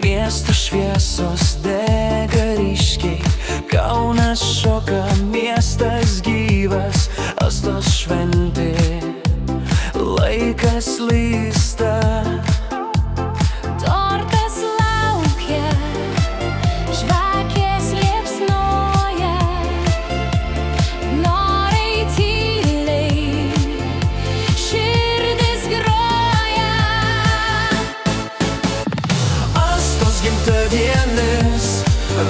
Miesto šviesos dega ryškiai, Kaunas šoka, miestas gyvas, astos šventė, laikas lysta. Tortas laukia, žvakės liepsnoja, norai tyliai, širdis groja. Astos gimtadienis,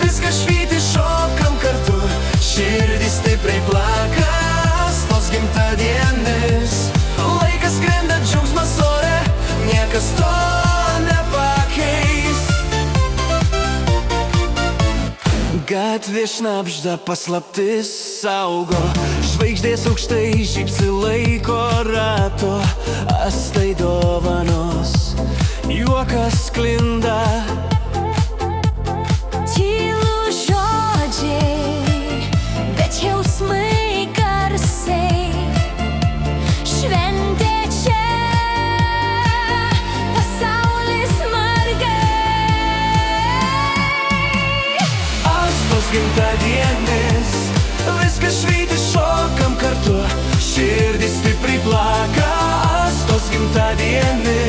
viskas švyti, šokam kartu, širdis stipriai plaka. Astos gimtadienis, laikas skrenda, džiaugsmas ore, niekas to nepakeis. Gatvė šnabžda, paslaptis saugo, žvaigždės aukštai žybsi laiko rato. Astai dovanos, juokas sklinda. Tylūs žodžiai, bet jausmai garsiai. Šventė čia, pasaulis margai. Astos gimtadienis, viskas švyti, šokam kartu, širdis stipriai plaka. Astos gimtadienis.